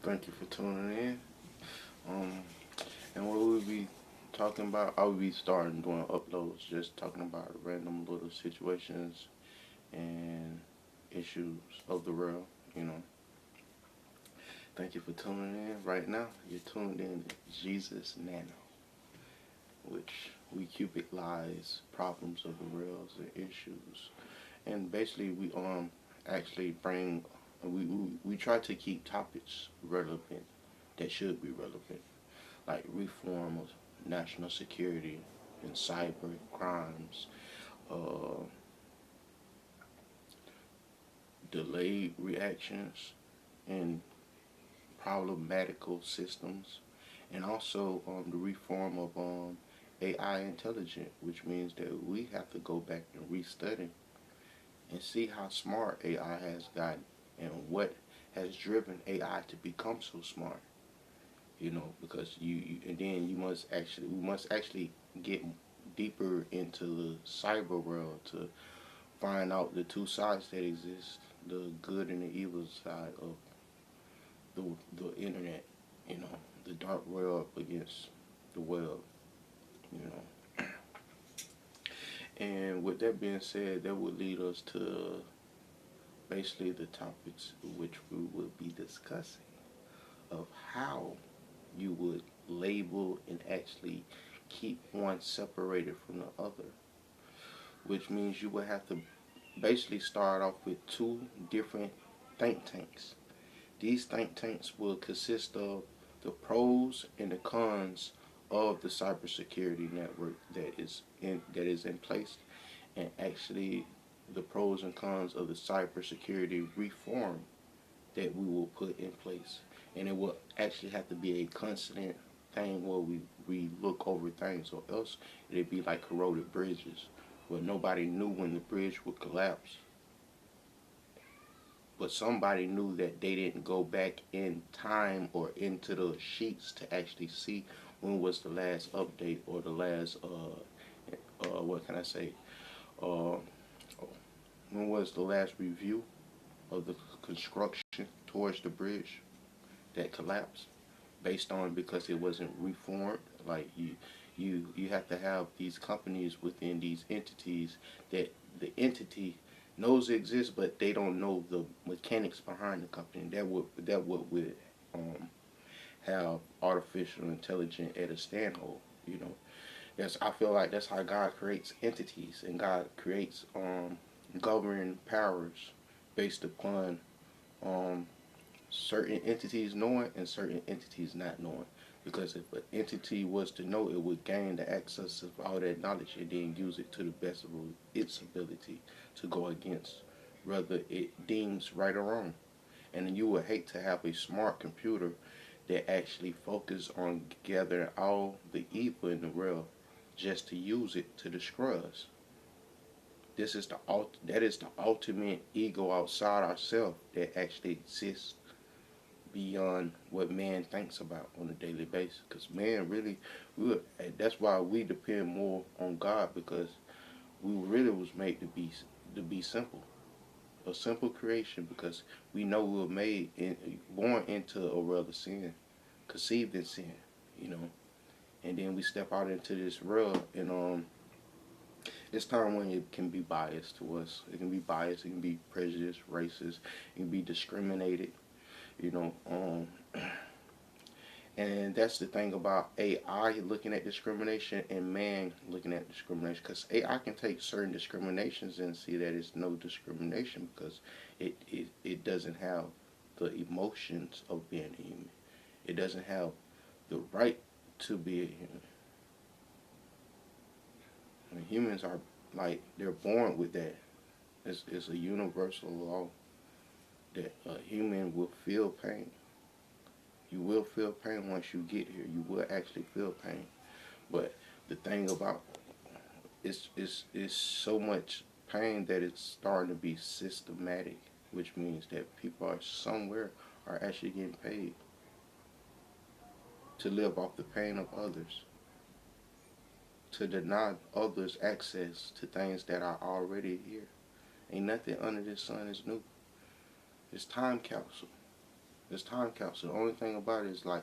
Thank you for tuning in. Um, and what we'll be talking about, I'll be starting doing uploads, just talking about random little situations and issues of the world. You know, thank you for tuning in. Right now, you're tuned in to Jesus Nano, which we Cupid lies problems of the world and issues, and basically we actually bring we try to keep topics relevant that should be relevant like reform of national security and cyber crimes, uh, delayed reactions and problematical systems, and also the reform of AI intelligence, which means that we have to go back and restudy and see how smart AI has gotten and what has driven AI to become so smart. Because and then we must actually get deeper into the cyber world to find out the two sides that exist, the good and the evil side of the the internet, the dark web against the web, you know. And with that being said, that would lead us to basically the topics which we will be discussing of how you would label and actually keep one separated from the other, which means you would have to basically start off with two different think tanks. These think tanks will consist of the pros and the cons of the cybersecurity network that is in place, and actually the pros and cons of the cybersecurity reform that we will put in place. And it will actually have to be a constant thing where we look over things, or else it'd be like corroded bridges where nobody knew when the bridge would collapse, but somebody knew that they didn't go back in time or into the sheets to actually see when was the last update or the last what can I say, uh when was the last review of the construction towards the bridge that collapsed, based on because it wasn't reformed. Like you have to have these companies within these entities that the entity knows exist, but they don't know the mechanics behind the company. That would um, have artificial intelligence at a standhold. You know, I feel like that's how God creates entities, and God creates governing powers based upon um, certain entities knowing and certain entities not knowing. Because if an entity was to know, it would gain the access of all that knowledge and then use it to the best of its ability to go against whether it deems right or wrong. And you would hate to have a smart computer that actually focus on gathering all the evil in the world just to use it to destroy us. That is the ultimate ego outside ourselves that actually exists beyond what man thinks about on a daily basis. Because man really, that's why we depend more on God, because we really was made to be simple, a simple creation. Because we know we were born into a world of sin, conceived in sin, you know, and then we step out into this world, and it's time when it can be biased to us. It can be biased. It can be prejudiced, racist. It can be discriminated. You know, and that's the thing about AI looking at discrimination and man looking at discrimination. Because AI can take certain discriminations and see that it's no discrimination because it doesn't have the emotions of being a human. It doesn't have the right to be a human. And humans are like, they're born with that. It's a universal law that a human will feel pain. You will feel pain once you get here. You will actually feel pain. But the thing about it's so much pain that it's starting to be systematic, which means that people are somewhere are actually getting paid to live off the pain of others, to deny others access to things that are already here. Ain't nothing under this sun is new. It's time capsule. It's time capsule. The only thing about it is like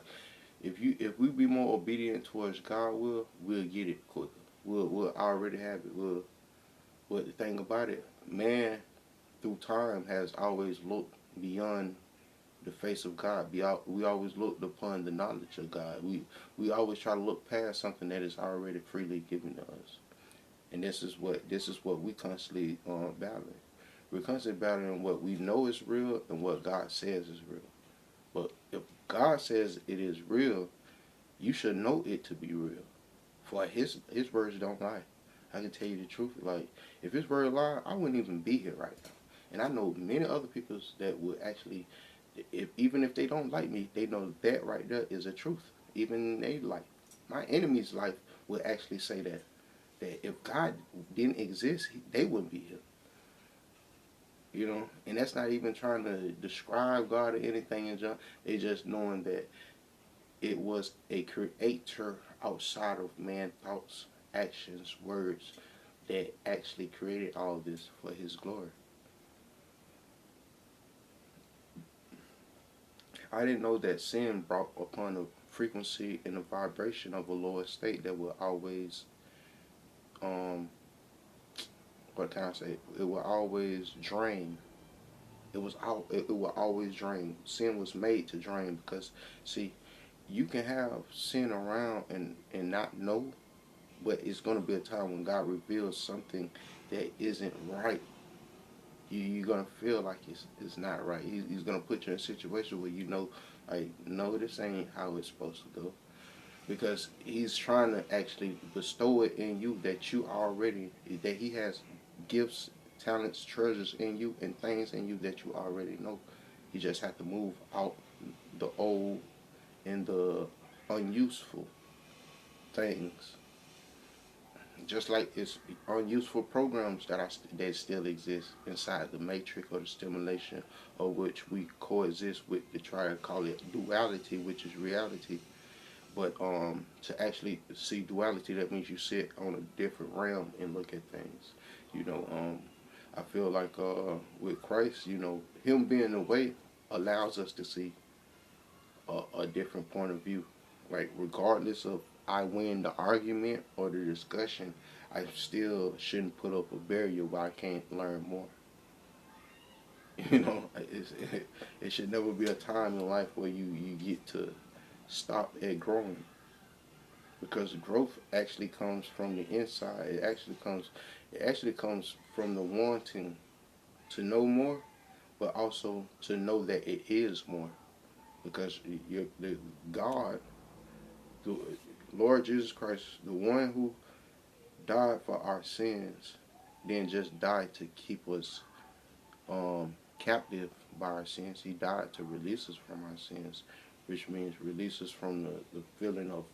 if we be more obedient towards God we'll get it quicker. We'll already have it. But the thing about it, man through time has always looked beyond the face of God. We always looked upon the knowledge of God. We always try to look past something that is already freely given to us. And this is what we constantly battling. We're constantly battling what we know is real and what God says is real. But if God says it is real, you should know it to be real. For his words don't lie. I can tell you the truth. Like if his word lie, I wouldn't even be here right now. And I know many other people that would actually, even if they don't like me, they know that right there is a truth. Even in their life, my enemy's life would actually say that if God didn't exist, they wouldn't be here. You know, and that's not even trying to describe God or anything in John. They just knowing that it was a creator outside of man's thoughts, actions, words that actually created all this for his glory. I didn't know that sin brought upon a frequency and a vibration of a lower state that will always, um, what can I say? It will always drain. It will always drain. Sin was made to drain because, see, you can have sin around and not know, but it's going to be a time when God reveals something that isn't right. You're going to feel like it's not right. He's going to put you in a situation where you know, like, no, this ain't how it's supposed to go. Because he's trying to actually bestow it in you that he has gifts, talents, treasures in you, and things in you that you already know. You just have to move out the old and the unuseful things. Just like it's unuseful programs that still exist inside the matrix or the stimulation of which we coexist with to try to call it duality, which is reality. But to actually see duality, that means you sit on a different realm and look at things. You know, I feel like with Christ, you know, him being away allows us to see a different point of view. Like regardless of I win the argument or the discussion, I still shouldn't put up a barrier where I can't learn more. You know, it should never be a time in life where you get to stop at growing because growth actually comes from the inside. It actually comes from the wanting to know more, but also to know that it is more because the God, the Lord Jesus Christ, the one who died for our sins, didn't just die to keep us captive by our sins. He died to release us from our sins, which means release us from the feeling of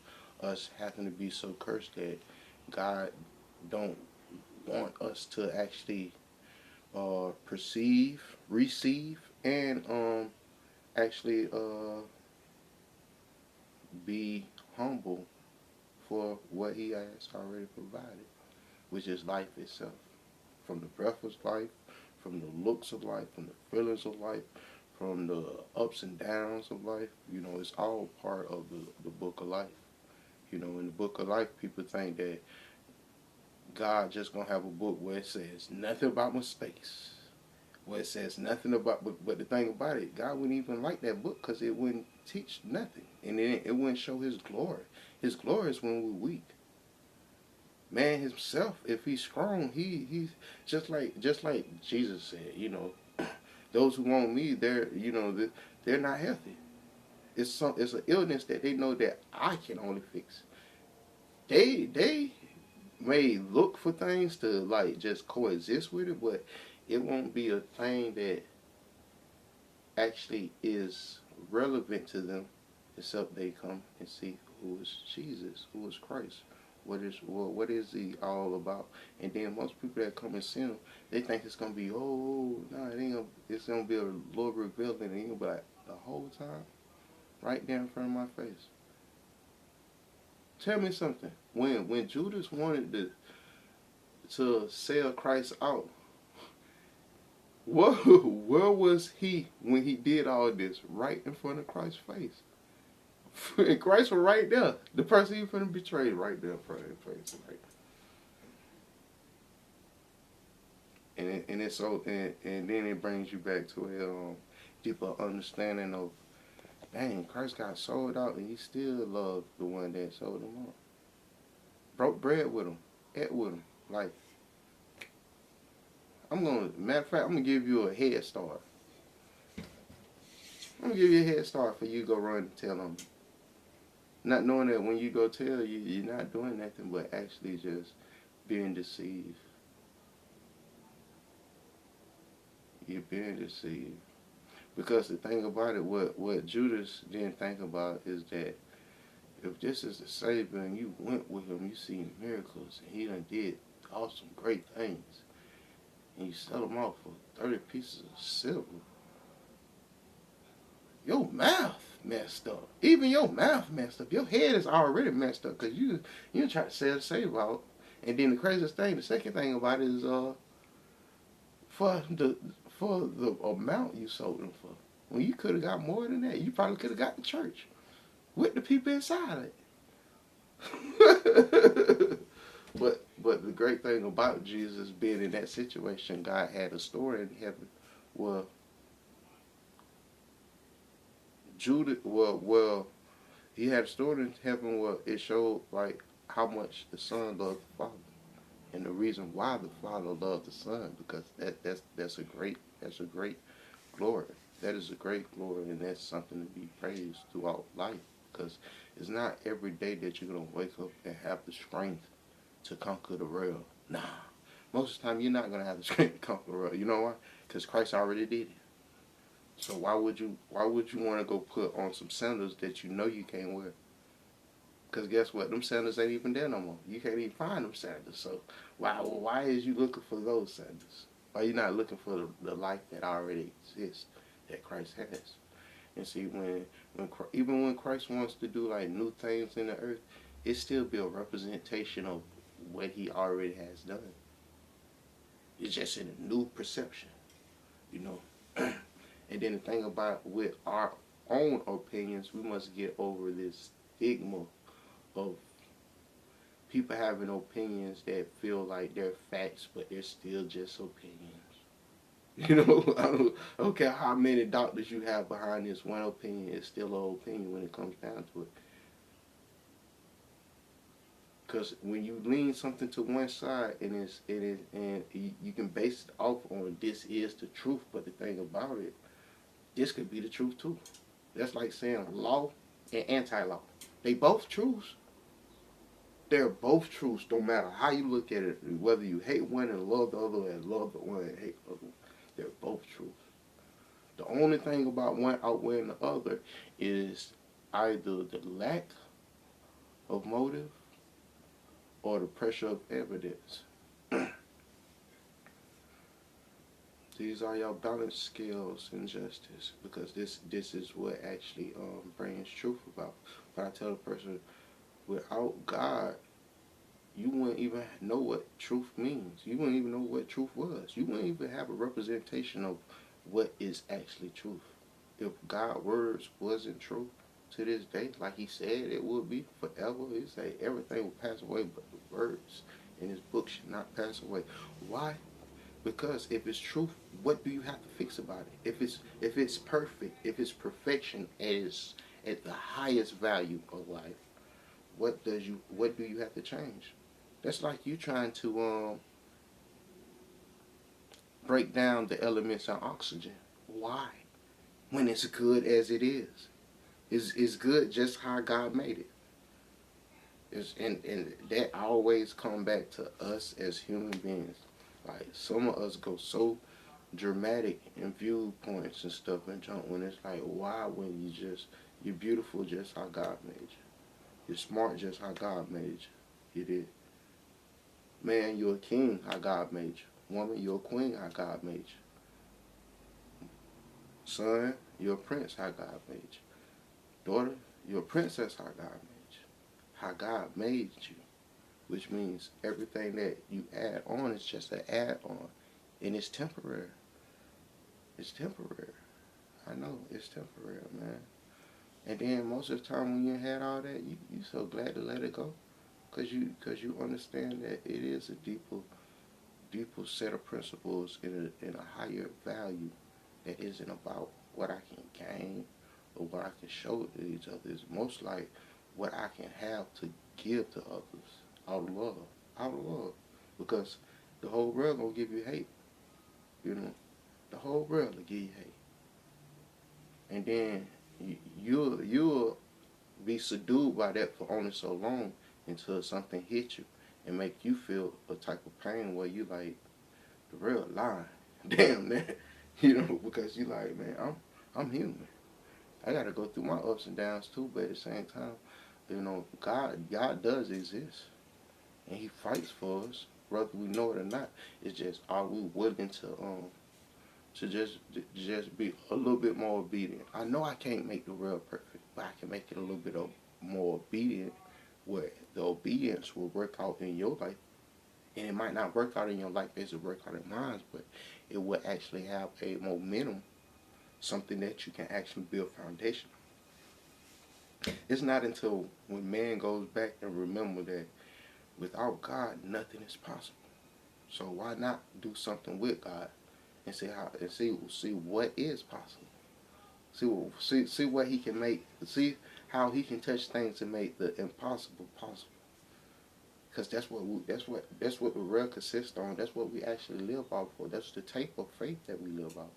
us having to be so cursed that God don't want us to actually perceive, receive, and actually be humble for what He has already provided, which is life itself. From the breath of life, from the looks of life, from the feelings of life, from the ups and downs of life. You know, it's all part of the book of life. You know, in the book of life, people think that God just gonna have a book where it says nothing about mistakes, where it says nothing about. But the thing about it, God wouldn't even like that book because it wouldn't teach nothing, and it wouldn't show His glory. His glory is when we're weak. Man himself, if he's strong, he's just like Jesus said. You know, those who want me, they're not healthy. It's an illness that they know that I can only fix. They may look for things to like just coexist with it, but it won't be a thing that actually is relevant to them except they come and see who is Jesus, who is Christ. What is he all about? And then most people that come and see him, they think it's gonna be no, it ain't gonna, it's gonna be a little revealing and he'll be like the whole time, right there in front of my face. Tell me something. When Judas wanted to sell Christ out, Where was he when he did all this? Right in front of Christ's face. And Christ was right there. The person he finna betray right there in front of his face. Right. And then it brings you back to a deeper understanding of, dang, Christ got sold out and he still loved the one that sold him out. Broke bread with him, ate with him. Like, matter of fact, I'm gonna give you a head start. I'm gonna give you a head start for you to go run and tell them. Not knowing that when you go tell you, you're not doing nothing but actually just being deceived. You're being deceived. Because the thing about it, what Judas didn't think about is that if this is the Savior and you went with him, you seen miracles, and he done did awesome, great things, and you sell him off for 30 pieces of silver, your mouth messed up. Even your mouth messed up. Your head is already messed up because you try to sell the Savior out. And then the craziest thing, the second thing about it is for the amount you sold them for. When you could have got more than that, you probably could have got the church with the people inside it. But the great thing about Jesus being in that situation, God had a story in heaven where he had a story in heaven where it showed like how much the Son loved the Father. And the reason why the Father loved the Son, because that's a great glory. That is a great glory, and that's something to be praised throughout life. Because it's not every day that you're gonna wake up and have the strength to conquer the world. Nah, most of the time you're not gonna have the strength to conquer the world. You know why? Because Christ already did it. So why would you want to go put on some sandals that you know you can't wear? Because guess what? Them sandals ain't even there no more. You can't even find them sandals. So why is you looking for those sandals? Why you not looking for the life that already exists, that Christ has? And see, even when Christ wants to do like new things in the earth, it still be a representation of what he already has done. It's just in a new perception, you know. And then the thing about with our own opinions, we must get over this stigma of people having opinions that feel like they're facts, but they're still just opinions. You know, I don't care how many doctors you have behind this one opinion, it's still an opinion when it comes down to it. Because when you lean something to one side and you can base it off on this is the truth, but the thing about it, this could be the truth too. That's like saying law and anti-law. They both truths. They're both truths, no matter how you look at it. Whether you hate one and love the other, and love the one and hate the other, they're both truths. The only thing about one outweighing the other is either the lack of motive or the pressure of evidence. These are your balance scales in justice, because this is what actually brings truth about. But I tell a person, without God, you wouldn't even know what truth means. You wouldn't even know what truth was. You wouldn't even have a representation of what is actually truth. If God's words wasn't true to this day, like he said it would be forever, he said everything will pass away, but the words in his book should not pass away. Why? Because if it's truth, what do you have to fix about it? If it's perfect, if it's perfection is at the highest value of life, what do you have to change? That's like you trying to break down the elements of oxygen. Why? When it's good as it is. It's good just how God made it. And that always come back to us as human beings. Like some of us go so dramatic in viewpoints and stuff and junk when it's like, why when you're beautiful just how God made you. You're smart just how God made you. You did. Man, you're a king how God made you. Woman, you're a queen how God made you. Son, you're a prince how God made you. Daughter, you're a princess how God made you. How God made you. Which means everything that you add on is just an add-on. And it's temporary. It's temporary. I know it's temporary, man. And then most of the time when you had all that, you so glad to let it go, cause you understand that it is a deeper set of principles in a higher value that isn't about what I can gain or what I can show to each other. It's most like what I can have to give to others out of love, out of love, because the whole world gonna give you hate, you know. The whole world will give you hate, and then you'll be subdued by that for only so long until something hits you and make you feel a type of pain where you like the real line. Damn that, because you like, man, I'm human. I gotta go through my ups and downs too, but at the same time, God does exist and He fights for us, whether we know it or not. It's just, are we willing to just be a little bit more obedient? I know I can't make the world perfect, but I can make it a little bit more obedient, where the obedience will work out in your life. And it might not work out in your life as it work out in mine, but it will actually have a momentum, something that you can actually build foundation. It's not until when man goes back and remember that without God, nothing is possible. So why not do something with God and see what is possible? See what He can make. See how He can touch things to make the impossible possible. Because that's what the real consists on. That's what we actually live off for. That's the type of faith that we live off.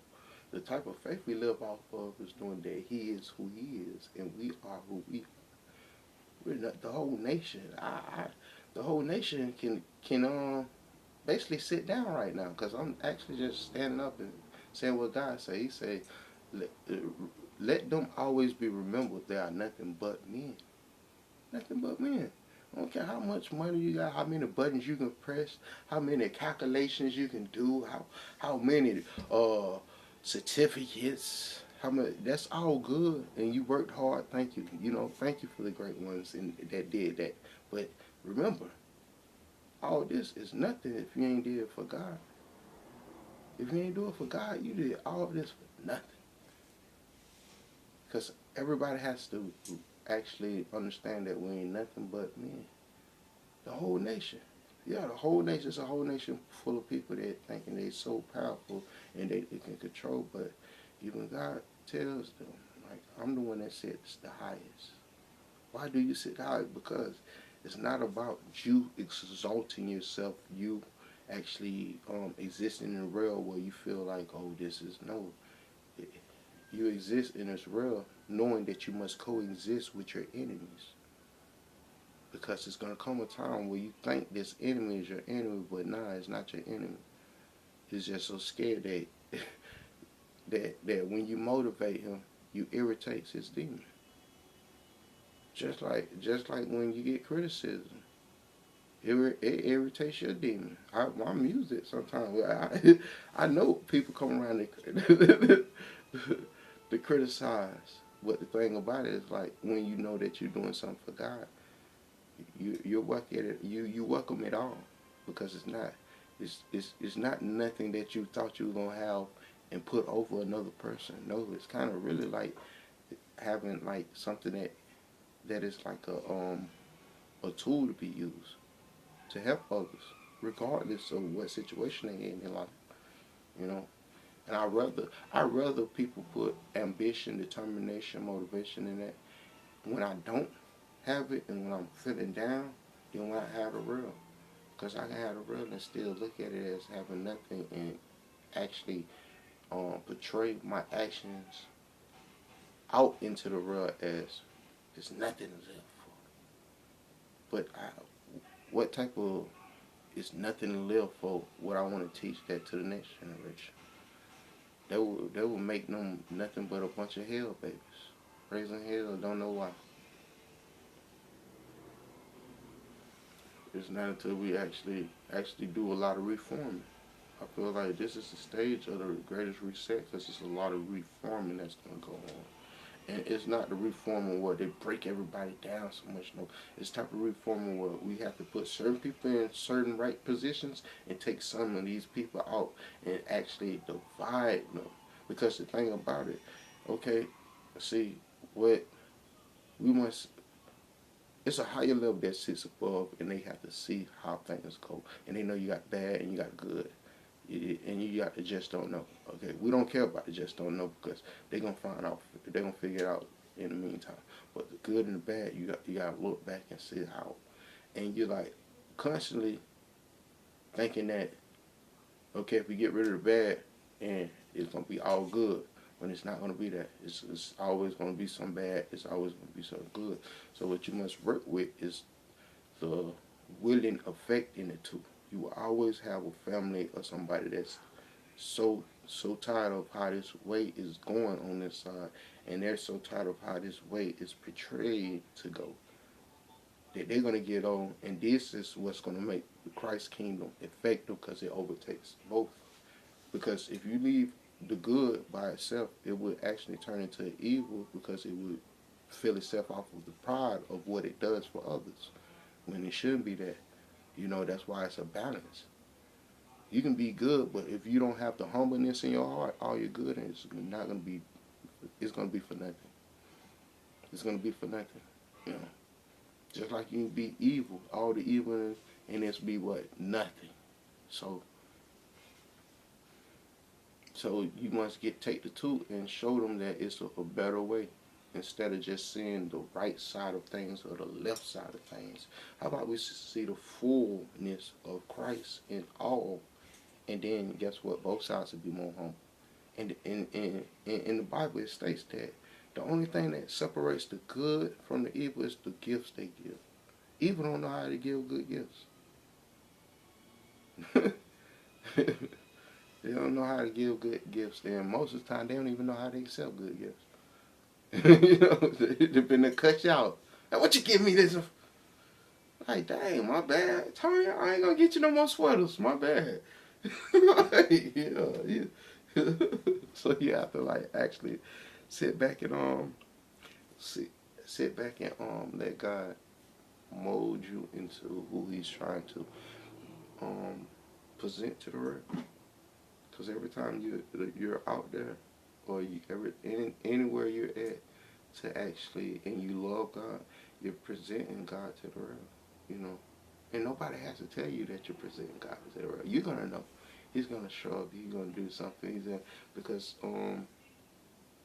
The type of faith we live off of is knowing that He is who He is, and we are who we are. We're not the whole nation. The whole nation can basically sit down right now, because I'm actually just standing up and saying what God say. He say, let, let them always be remembered. They are nothing but men. Nothing but men. I don't care how much money you got, how many buttons you can press, how many calculations you can do, how many certificates, how much. That's all good, and you worked hard. Thank you. Thank you for the great ones that did that. But remember, all this is nothing if you ain't did it for God. If you ain't do it for God, you did all this for nothing. Because everybody has to actually understand that we ain't nothing but men. The whole nation. Yeah, the whole nation. It's a whole nation full of people that thinking they so powerful and they can control. But even God tells them, like, I'm the one that sits the highest. Why do you sit high? Because it's not about you exalting yourself, you actually existing in a realm where you feel like, oh, this is no. You exist in this realm knowing that you must coexist with your enemies. Because it's going to come a time where you think this enemy is your enemy, but nah, it's not your enemy. He's just so scared that that when you motivate him, you irritates his demon. Just like when you get criticism, it irritates your demon. I muse it sometimes. I know people come around to criticize, but the thing about it is, like, when you know that you're doing something for God, you work at it. You welcome it all, because it's not nothing that you thought you were gonna have and put over another person. No, it's kind of really like having like something that is like a tool to be used to help others, regardless of what situation they're in life. You know, and I rather people put ambition, determination, motivation in that when I don't have it and when I'm feeling down than when I have the real. Because I can have the real and still look at it as having nothing and actually portray my actions out into the real as there's nothing to live for. But what type of is nothing to live for? What I want to teach that to the next generation. They will make them nothing but a bunch of hell babies, raising hell, don't know why. It's not until we actually do a lot of reforming. I feel like this is the stage of the greatest reset, because there's a lot of reforming that's going to go on. And it's not the reforming where they break everybody down so much. No, it's type of reforming where we have to put certain people in certain right positions and take some of these people out and actually divide them. Because the thing about it, okay, see, what we must, it's a higher level that sits above, and they have to see how things go. And they know you got bad and you got good. And you got the just don't know. Okay, we don't care about the just don't know because they're gonna find out. They're gonna figure it out in the meantime. But the good and the bad, you gotta look back and see how. And you're like constantly thinking that, okay, if we get rid of the bad, and it's gonna be all good. When it's not gonna be that. It's always gonna be some bad. It's always gonna be some good. So what you must work with is the willing effect in the two. You will always have a family or somebody that's so tired of how this way is going on this side, and they're so tired of how this way is portrayed to go, that they're gonna get on, and this is what's gonna make the Christ kingdom effective because it overtakes both. Because if you leave the good by itself, it would actually turn into evil because it would fill itself off of the pride of what it does for others when it shouldn't be that. That's why it's a balance. You can be good, but if you don't have the humbleness in your heart, all your good is not gonna be. It's gonna be for nothing. It's gonna be for nothing. You know, just like you can be evil, all the evil and it's be what nothing. So, so you must take the two and show them that it's a better way. Instead of just seeing the right side of things or the left side of things, how about we see the fullness of Christ in all, and then guess what? Both sides will be more humble. And in the Bible, it states that the only thing that separates the good from the evil is the gifts they give. Evil don't know how to give good gifts. They don't know how to give good gifts, and most of the time they don't even know how to accept good gifts. They've been to cut you out. Now, what you give me this? Like, dang, my bad. Tony, I ain't gonna get you no more sweaters. My bad. Like, so you have to like actually sit back and sit back and let God mold you into who He's trying to present to the world. Because every time you're out there, or anywhere you're at, to actually and you love God, you're presenting God to the world. And nobody has to tell you that you're presenting God to the world. You're gonna know. He's gonna show up. He's gonna do something. Because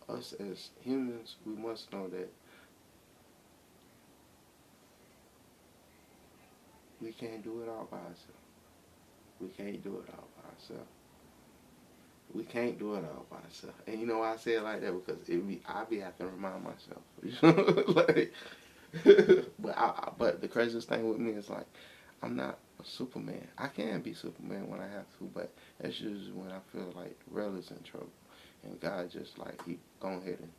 us as humans, we must know that we can't do it all by ourselves. We can't do it all by ourselves. We can't do it all by ourselves. And you know why I say it like that? Because I be having to remind myself. Like, but the craziest thing with me is like, I'm not a Superman. I can be Superman when I have to, but that's usually when I feel like the world is in trouble. And God just like, He go ahead and,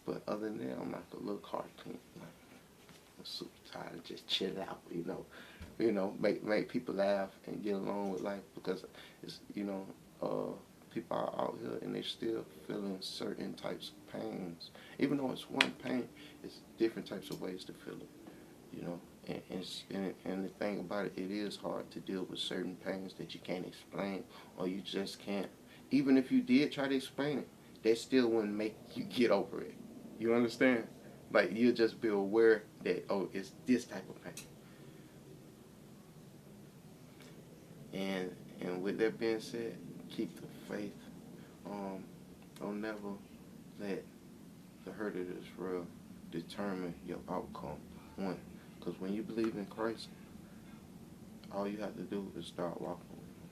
but other than that, I'm like a little cartoon. Like, I'm super tired and just chill out, make people laugh and get along with life because it's, people are out here and they're still feeling certain types of pains. Even though it's one pain, it's different types of ways to feel it. And the thing about it, it is hard to deal with certain pains that you can't explain or you just can't. Even if you did try to explain it, that still wouldn't make you get over it. You understand? Like, you'll just be aware that, oh, it's this type of pain. And with that being said, keep the faith. Don't never let the hurt of this world determine your outcome. One, because when you believe in Christ, all you have to do is start walking with Him,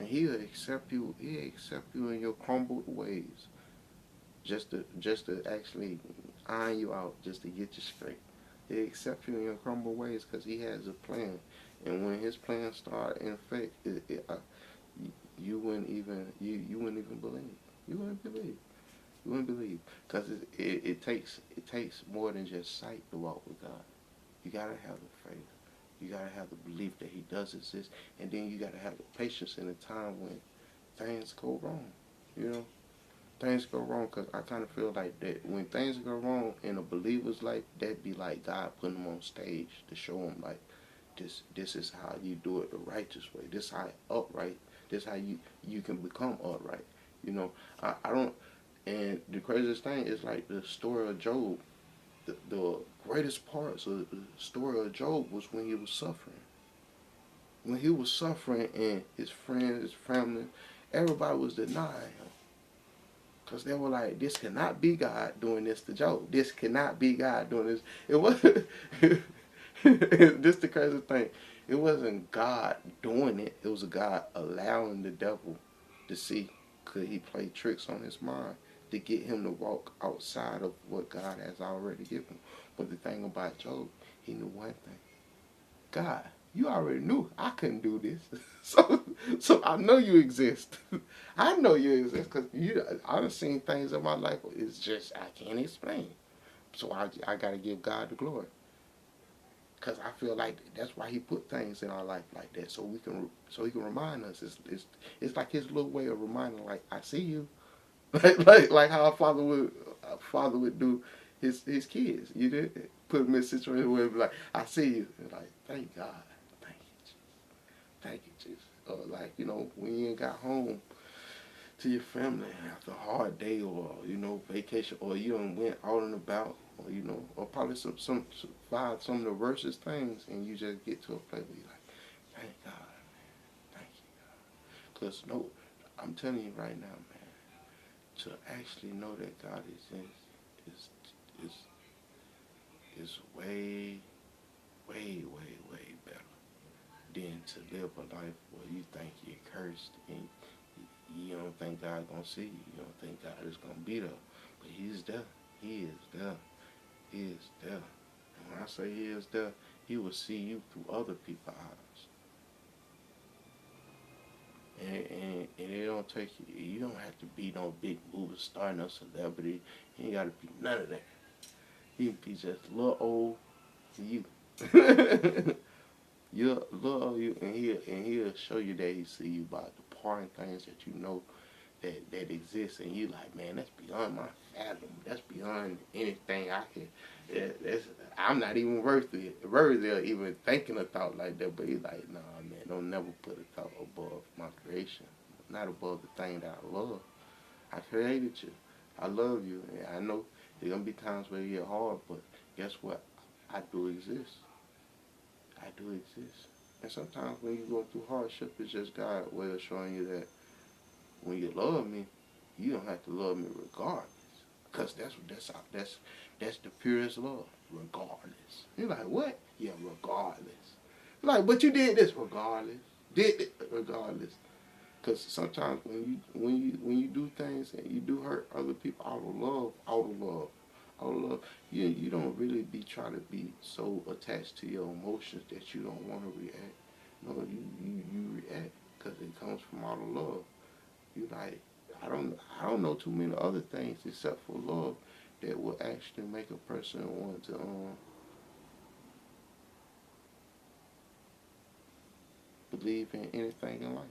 and He'll accept you. He'll accept you in your crumbled ways, just to actually iron you out, just to get you straight. He'll accept you in your crumbled ways because He has a plan, and when His plan start in effect, you wouldn't even believe. You wouldn't believe. You wouldn't believe because it takes more than just sight to walk with God. You gotta have the faith. You gotta have the belief that He does exist, and then you gotta have the patience in a time when things go wrong. Things go wrong because I kind of feel like that when things go wrong in a believer's life, that'd be like God putting them on stage to show them like this is how you do it the righteous way. This how upright. This how you can become upright. You know, I don't. And the craziest thing is like the story of Job. The greatest parts of the story of Job was when he was suffering. When he was suffering, and his friends, his family, everybody was denying him. Because they were like, this cannot be God doing this to Job. This cannot be God doing this. It wasn't. This the crazy thing. It wasn't God doing it. It was God allowing the devil to see could he play tricks on his mind to get him to walk outside of what God has already given him. But the thing about Job, he knew one thing. God, you already knew I couldn't do this. So I know you exist. I know you exist because I've seen things in my life. It's just, I can't explain. So I got to give God the glory. Because I feel like that's why he put things in our life like that, so he can remind us. It's like his little way of reminding, like, I see you, like how a father would do his kids. You did put them in a situation where it'd be like, I see you, and like, thank God, thank you, Jesus, thank you, Jesus. Or like, when you ain't got home to your family after a hard day, or vacation, or you done went out and about, or or probably some survived some of the worstest things, and you just get to a place where you're like, thank God, thank you, because no, I'm telling you right now, man, to actually know that God is is is way, way, way, way better than to live a life where you think you're cursed and you don't think God gonna see you. You don't think God is gonna be there, but He's there. He is there. He is there. And when I say He is there, He will see you through other people's eyes. And it don't take you. You don't have to be no big movie star, no celebrity. You ain't gotta be none of that. You can be just a little old you. You're little you, and he'll show you that He see you by the important things that you know that exists, and you like, man, that's beyond my fathom. That's beyond anything I can. Yeah, I'm not even worthy of even thinking a thought like that. But he's like, nah, man, don't never put a thought above my creation, not above the thing that I love. I created you. I love you, and I know there's gonna be times where it get hard, but guess what? I do exist. I do exist. And sometimes when you go through hardship, it's just God way of showing you that when you love me, you don't have to love me regardless. Cause that's the purest love. Regardless. You're like, what? Yeah, regardless. Like, but you did this regardless. Did it regardless. Cause sometimes when you do things and you do hurt other people out of love, you don't really be trying to be so attached to your emotions that you don't want to react. No, you react because it comes from out of love. You like, I don't know too many other things except for love that will actually make a person want to believe in anything in life.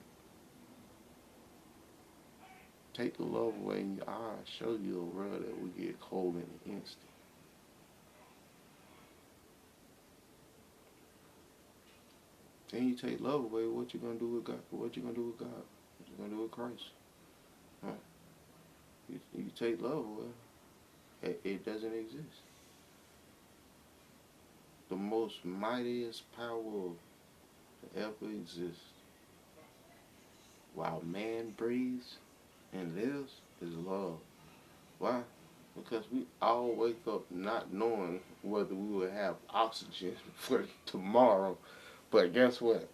Take the love away in your eyes, show you a world that will get cold in an instant. Then you take love away, what you gonna do with God? What you gonna do with God? What you gonna do with Christ? Huh? You take love away, it doesn't exist. The most mightiest power to ever exist while man breathes and lives is love. Why? Because we all wake up not knowing whether we will have oxygen for tomorrow. But guess what?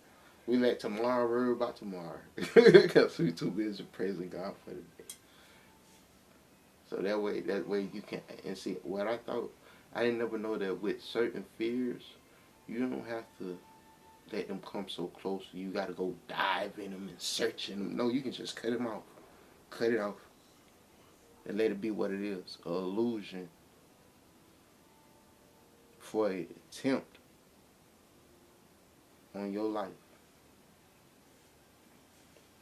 We let tomorrow worry about tomorrow. Because we too busy praising God for the day. So that way you can, and see what I thought. I didn't never know that with certain fears, you don't have to let them come so close. You got to go dive in them and search in them. No, you can just cut them off. Cut it off and let it be what it is, an illusion for an attempt on your life.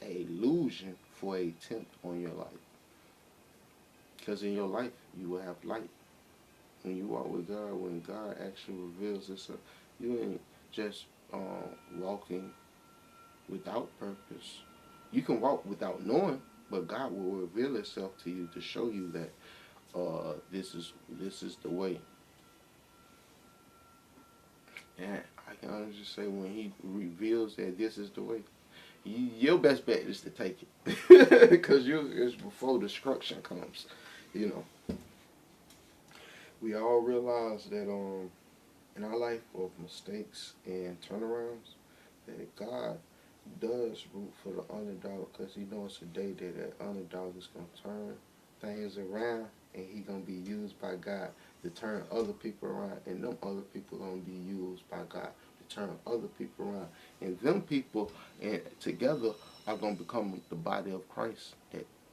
An illusion for an attempt on your life. Because in your life, you will have light. When you walk with God, when God actually reveals Himself, you ain't just walking without purpose. You can walk without knowing. But God will reveal Himself to you to show you that this is the way. And I can honestly say when He reveals that this is the way, your best bet is to take it, because it's before destruction comes. You know, we all realize that in our life of mistakes and turnarounds, that God does root for the underdog, because He knows today that that underdog is gonna turn things around, and he gonna be used by God to turn other people around, and them other people gonna be used by God to turn other people around, and them people and together are gonna become the body of Christ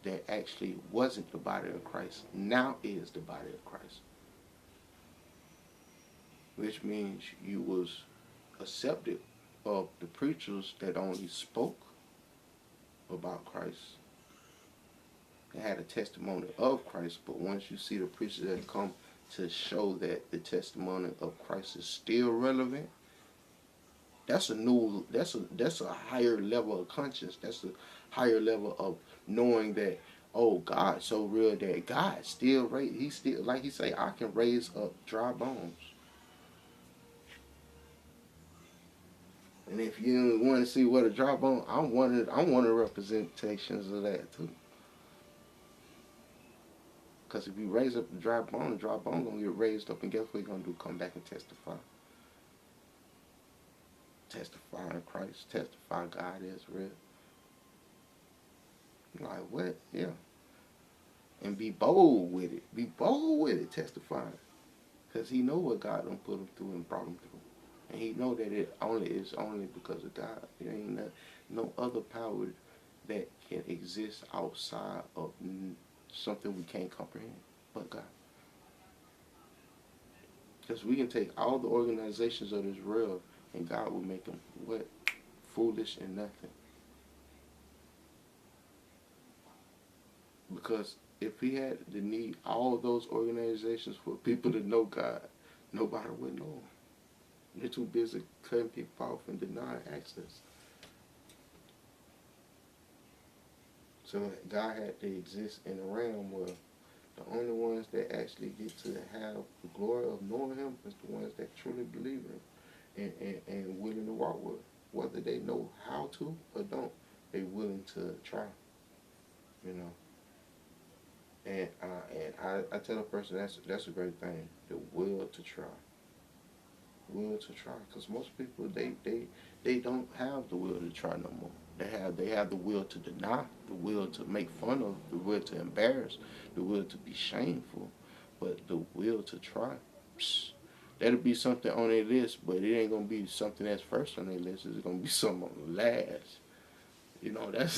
that actually wasn't the body of Christ, now is the body of Christ, which means you was accepted of the preachers that only spoke about Christ. They had a testimony of Christ, but once you see the preachers that come to show that the testimony of Christ is still relevant, that's a higher level of conscience. That's a higher level of knowing that, oh, God's so real that God still He still, like He say, I can raise up dry bones. And if you want to see what a dry bone, I'm one of the representations of that too. Because if you raise up the dry bone gonna get raised up, and guess what He's gonna do? Come back and testify. Testify in Christ. Testify God is real. You're like, what? Yeah. And be bold with it. Be bold with it, testifying. Because He know what God done put Him through and brought Him through. And He know that it is only because of God. There ain't no other power that can exist outside of something we can't comprehend but God. Because we can take all the organizations of this world and God will make them what? Foolish and nothing. Because if He had to need all those organizations for people to know God, nobody would know Him. They're too busy cutting people off and denying access. So God had to exist in a realm where the only ones that actually get to have the glory of knowing Him is the ones that truly believe Him and willing to walk with Him. Whether they know how to or don't, they're willing to try. You know. And I tell a person that's a great thing, the will to try. Will to try, because most people they don't have the will to try no more. They have the will to deny, the will to make fun of, the will to embarrass, the will to be shameful, but the will to try, that'll be something on their list, but it ain't gonna be something that's first on their list. It's gonna be something on the last. You know, that's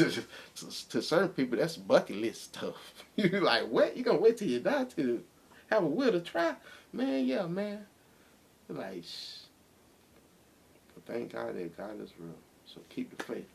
to certain people that's bucket list stuff. You're like, what? You gonna wait till you die to have a will to try? Man, yeah, man. Like, but thank God that God is real. So keep the faith.